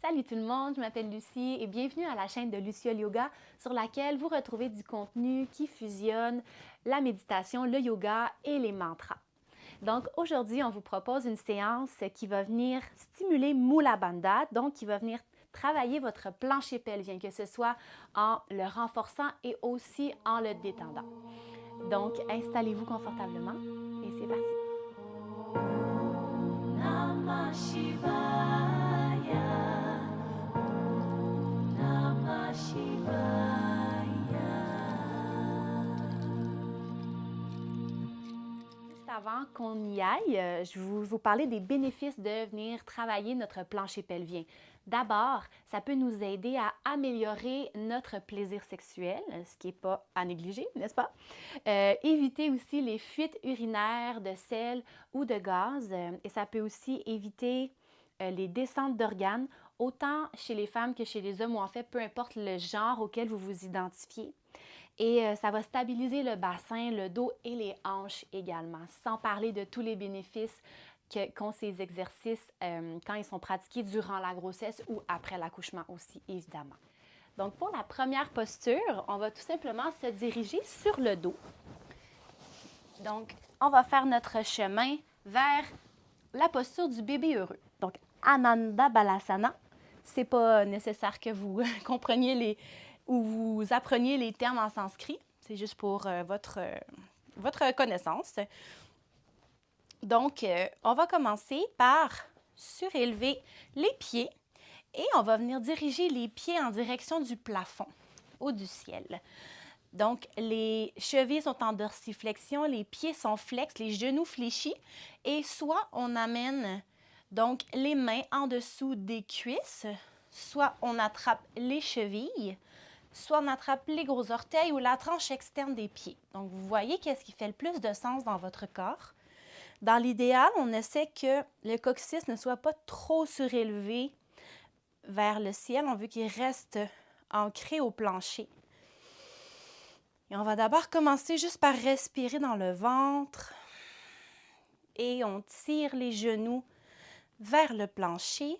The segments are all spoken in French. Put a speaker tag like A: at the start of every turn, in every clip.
A: Salut tout le monde, je m'appelle Lucie et bienvenue à la chaîne de Luciole Yoga sur laquelle vous retrouvez du contenu qui fusionne la méditation, le yoga et les mantras. Donc aujourd'hui, on vous propose une séance qui va venir stimuler Mula Bandha, donc qui va venir travailler votre plancher pelvien, que ce soit en le renforçant et aussi en le détendant. Donc installez-vous confortablement et c'est parti. Namah Shivaya. Namah Shivaya. Juste avant qu'on y aille, je vais vous parler des bénéfices de venir travailler notre plancher pelvien. D'abord, ça peut nous aider à améliorer notre plaisir sexuel, ce qui n'est pas à négliger, n'est-ce pas? Éviter aussi les fuites urinaires de sel ou de gaz et ça peut aussi éviter les descentes d'organes, autant chez les femmes que chez les hommes, ou en fait, peu importe le genre auquel vous vous identifiez. Et ça va stabiliser le bassin, le dos et les hanches également, sans parler de tous les bénéfices qu'ont ces exercices quand ils sont pratiqués durant la grossesse ou après l'accouchement aussi, évidemment. Donc, pour la première posture, on va tout simplement se diriger sur le dos. Donc, on va faire notre chemin vers la posture du bébé heureux. Donc, Ananda Balasana. C'est pas nécessaire que vous compreniez ou vous appreniez les termes en sanskrit. C'est juste pour votre connaissance. Donc, on va commencer par surélever les pieds et on va venir diriger les pieds en direction du plafond ou du ciel. Donc, les chevilles sont en dorsiflexion, les pieds sont flex, les genoux fléchis et soit on amène donc les mains en dessous des cuisses, soit on attrape les chevilles, soit on attrape les gros orteils ou la tranche externe des pieds. Donc, vous voyez qu'est-ce qui fait le plus de sens dans votre corps. Dans l'idéal, on essaie que le coccyx ne soit pas trop surélevé vers le ciel. On veut qu'il reste ancré au plancher. Et on va d'abord commencer juste par respirer dans le ventre et on tire les genoux vers le plancher.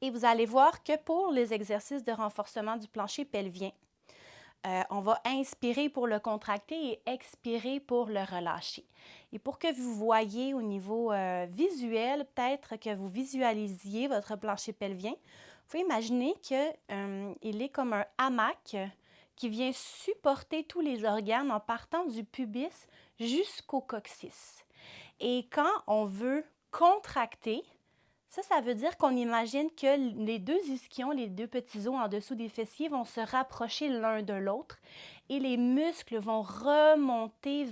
A: Et vous allez voir que pour les exercices de renforcement du plancher pelvien, on va inspirer pour le contracter et expirer pour le relâcher. Et pour que vous voyez au niveau visuel, peut-être que vous visualisiez votre plancher pelvien, vous pouvez imaginer qu'il est comme un hamac qui vient supporter tous les organes en partant du pubis jusqu'au coccyx. Et quand on veut contracter, ça veut dire qu'on imagine que les deux ischions, les deux petits os en dessous des fessiers vont se rapprocher l'un de l'autre et les muscles vont remonter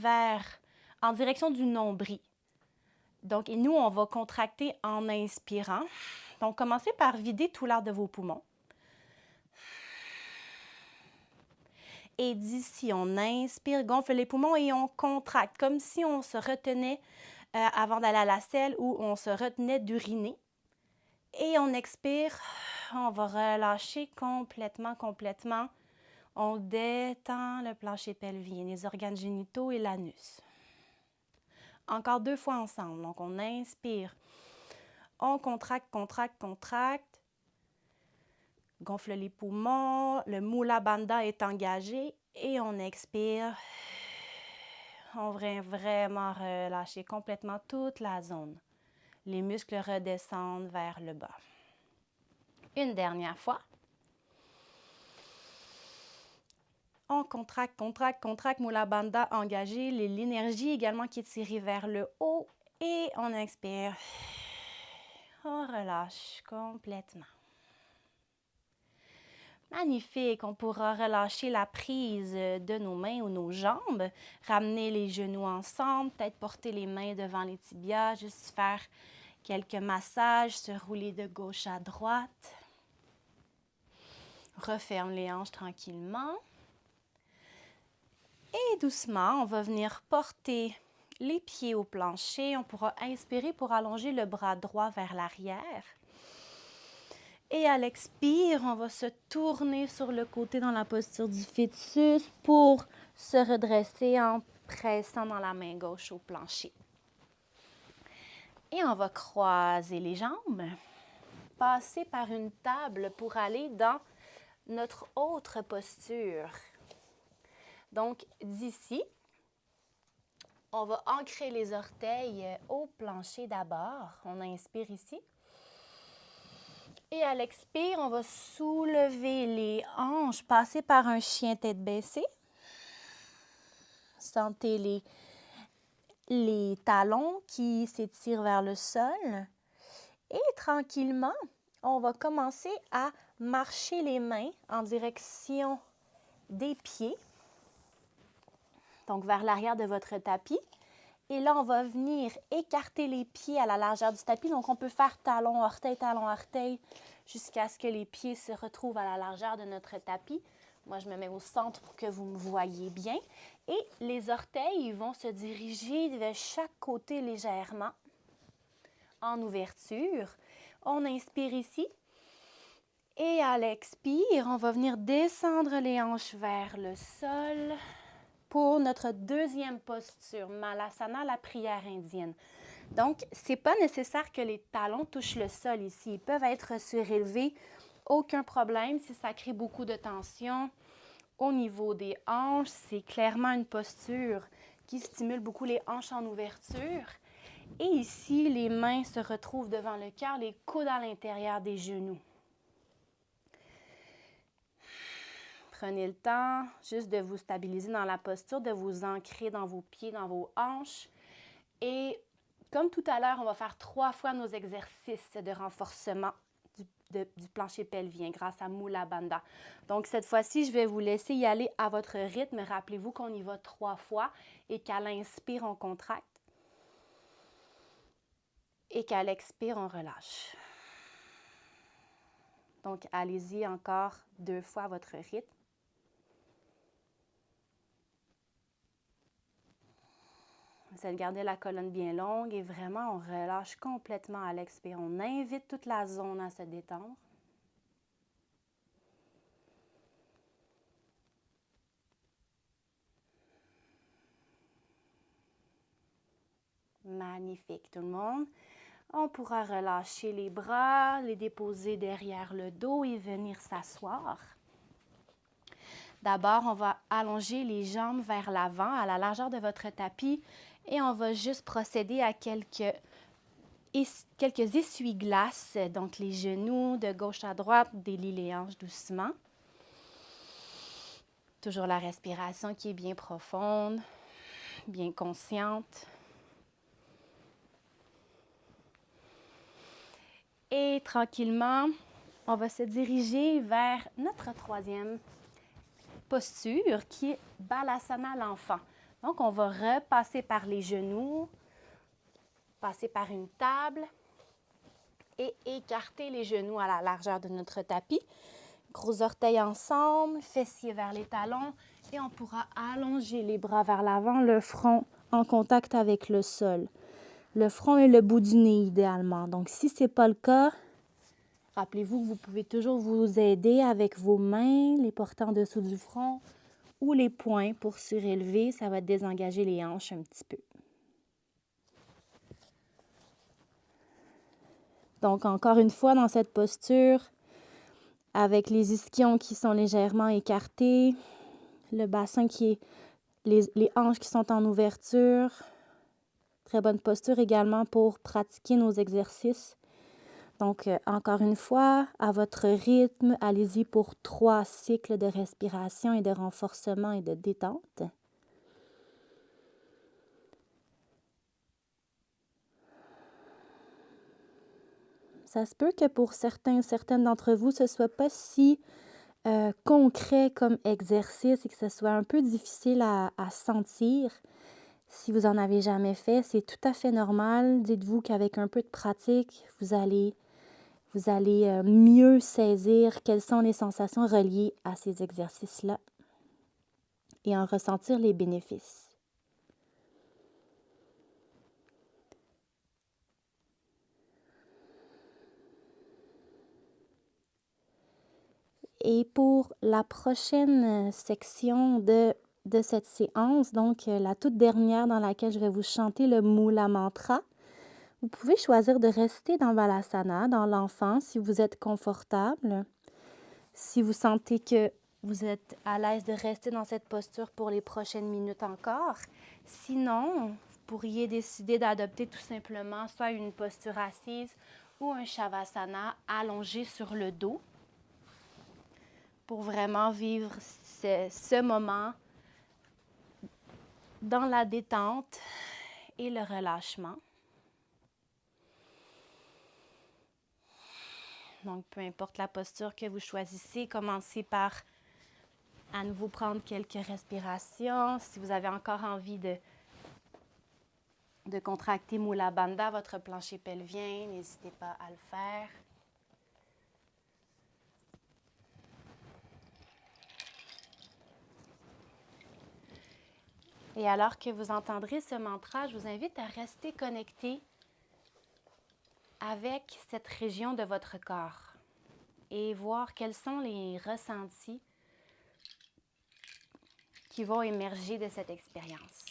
A: en direction du nombril. Donc, et nous, on va contracter en inspirant. Donc, commencez par vider tout l'air de vos poumons. Et d'ici, on inspire, gonfle les poumons et on contracte, comme si on se retenait avant d'aller à la selle ou on se retenait d'uriner. Et on expire, on va relâcher complètement. On détend le plancher pelvien, les organes génitaux et l'anus. Encore 2 fois ensemble. Donc, on inspire, on contracte. Gonfle les poumons, le Mula Bandha est engagé et on expire. On va vraiment relâcher complètement toute la zone. Les muscles redescendent vers le bas. Une dernière fois. On contracte, Mula Bandha engagé, l'énergie également qui est tirée vers le haut et on expire. On relâche complètement. Magnifique, on pourra relâcher la prise de nos mains ou nos jambes, ramener les genoux ensemble, peut-être porter les mains devant les tibias, juste faire quelques massages, se rouler de gauche à droite. Referme les hanches tranquillement. Et doucement, on va venir porter les pieds au plancher. On pourra inspirer pour allonger le bras droit vers l'arrière. Et à l'expire, on va se tourner sur le côté dans la posture du fœtus pour se redresser en pressant dans la main gauche au plancher. Et on va croiser les jambes. passer par une table pour aller dans notre autre posture. Donc, d'ici, on va ancrer les orteils au plancher d'abord. On inspire ici. Et à l'expire, on va soulever les hanches, passer par un chien tête baissée. Sentez les talons qui s'étirent vers le sol. Et tranquillement, on va commencer à marcher les mains en direction des pieds. Donc, vers l'arrière de votre tapis. Et là, on va venir écarter les pieds à la largeur du tapis. Donc, on peut faire talon, orteil, jusqu'à ce que les pieds se retrouvent à la largeur de notre tapis. Moi, je me mets au centre pour que vous me voyez bien. Et les orteils vont se diriger de chaque côté légèrement en ouverture. On inspire ici. Et à l'expire, on va venir descendre les hanches vers le sol pour notre deuxième posture, Malasana, la prière indienne. Donc, ce n'est pas nécessaire que les talons touchent le sol ici. Ils peuvent être surélevés, aucun problème si ça crée beaucoup de tension. Au niveau des hanches, c'est clairement une posture qui stimule beaucoup les hanches en ouverture. Et ici, les mains se retrouvent devant le cœur, les coudes à l'intérieur des genoux. Prenez le temps juste de vous stabiliser dans la posture, de vous ancrer dans vos pieds, dans vos hanches. Et comme tout à l'heure, on va faire 3 fois nos exercices de renforcement du plancher pelvien grâce à Mula Bandha. Donc, cette fois-ci, je vais vous laisser y aller à votre rythme. Rappelez-vous qu'on y va 3 fois et qu'à l'inspire, on contracte. Et qu'à l'expire, on relâche. Donc, allez-y encore 2 fois à votre rythme. Vous allez garder la colonne bien longue et vraiment, on relâche complètement à l'expire. On invite toute la zone à se détendre. Magnifique, tout le monde. On pourra relâcher les bras, les déposer derrière le dos et venir s'asseoir. D'abord, on va allonger les jambes vers l'avant, à la largeur de votre tapis, et on va juste procéder à quelques essuie-glaces, donc les genoux de gauche à droite, délie les hanches doucement. Toujours la respiration qui est bien profonde, bien consciente. Et tranquillement, on va se diriger vers notre troisième posture qui est Balasana l'enfant. Donc, on va repasser par les genoux, passer par une table et écarter les genoux à la largeur de notre tapis. Gros orteils ensemble, fessiers vers les talons et on pourra allonger les bras vers l'avant, le front en contact avec le sol. Le front et le bout du nez idéalement. Donc, si ce n'est pas le cas, rappelez-vous que vous pouvez toujours vous aider avec vos mains, les porter en dessous du front ou les poings pour surélever. Ça va désengager les hanches un petit peu. Donc, encore une fois, dans cette posture, avec les ischions qui sont légèrement écartés, le bassin qui est, les hanches qui sont en ouverture. Très bonne posture également pour pratiquer nos exercices. Donc, encore une fois, à votre rythme, allez-y pour 3 cycles de respiration et de renforcement et de détente. Ça se peut que pour certaines d'entre vous, ce ne soit pas si concret comme exercice et que ce soit un peu difficile à sentir. Si vous n'en avez jamais fait, c'est tout à fait normal. Dites-vous qu'avec un peu de pratique, vous allez mieux saisir quelles sont les sensations reliées à ces exercices-là et en ressentir les bénéfices. Et pour la prochaine section de cette séance, donc la toute dernière dans laquelle je vais vous chanter le Mula Mantra, Vous pouvez choisir de rester dans Balasana, dans l'enfant, si vous êtes confortable. Si vous sentez que vous êtes à l'aise de rester dans cette posture pour les prochaines minutes encore. Sinon, vous pourriez décider d'adopter tout simplement soit une posture assise ou un Shavasana allongé sur le dos pour vraiment vivre ce moment dans la détente et le relâchement. Donc, peu importe la posture que vous choisissez, commencez par à nouveau prendre quelques respirations. Si vous avez encore envie de contracter Mula Bandha, votre plancher pelvien, n'hésitez pas à le faire. Et alors que vous entendrez ce mantra, je vous invite à rester connecté avec cette région de votre corps et voir quels sont les ressentis qui vont émerger de cette expérience.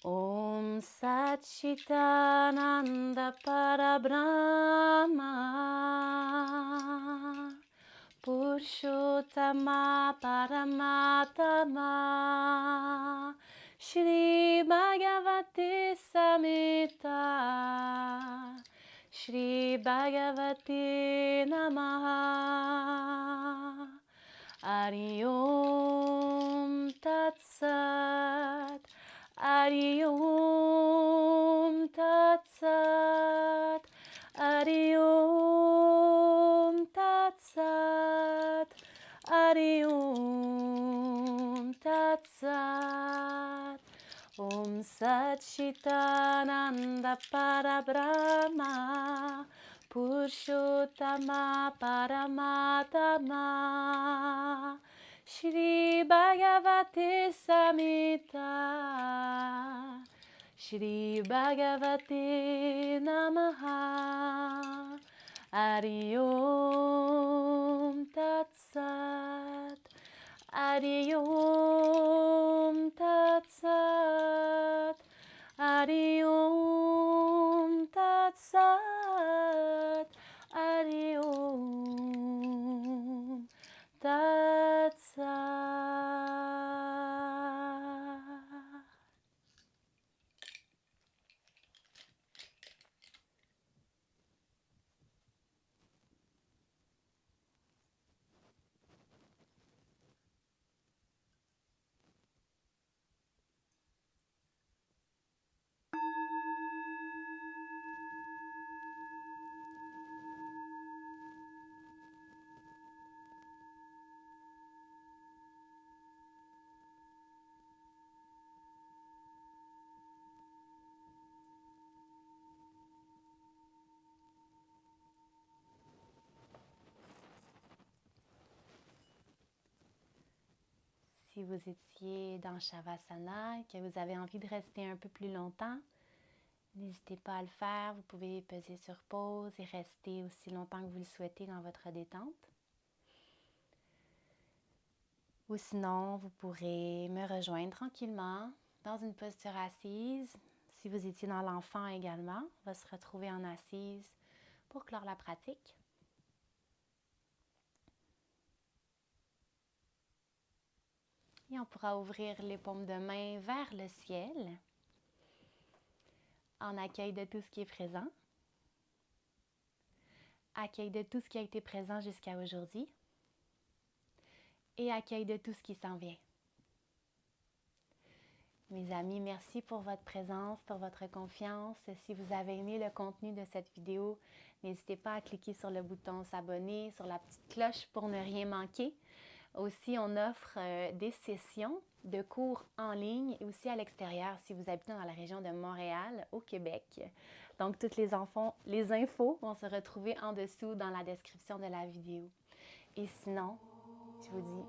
A: Om Sat Chitananda Parabrahma Purushottama Paramatama Shri Bhagavate Samhita Shri Bhagavate Namaha Hari Om Tat Sat Hari Om Tat Sat Hari Om Tat Sat Hari Om Tat Sat Om Sat Chitananda Parabrahma Purushottama Paramatama Shri Bhagavate Samhita Shri Bhagavate Namaha Hari Om Tat Sat Hari Om Tat Sat Hari Om Tat Sat Hari Om Tat Sat. Si vous étiez dans Shavasana et que vous avez envie de rester un peu plus longtemps, n'hésitez pas à le faire. Vous pouvez peser sur pause et rester aussi longtemps que vous le souhaitez dans votre détente. Ou sinon, vous pourrez me rejoindre tranquillement dans une posture assise. Si vous étiez dans l'enfant également, on va se retrouver en assise pour clore la pratique. Et on pourra ouvrir les paumes de main vers le ciel en accueil de tout ce qui est présent. Accueil de tout ce qui a été présent jusqu'à aujourd'hui. Et accueil de tout ce qui s'en vient. Mes amis, merci pour votre présence, pour votre confiance. Si vous avez aimé le contenu de cette vidéo, n'hésitez pas à cliquer sur le bouton s'abonner, sur la petite cloche pour ne rien manquer. Aussi, on offre des sessions de cours en ligne et aussi à l'extérieur si vous habitez dans la région de Montréal, au Québec. Donc, toutes les infos vont se retrouver en dessous dans la description de la vidéo. Et sinon, je vous dis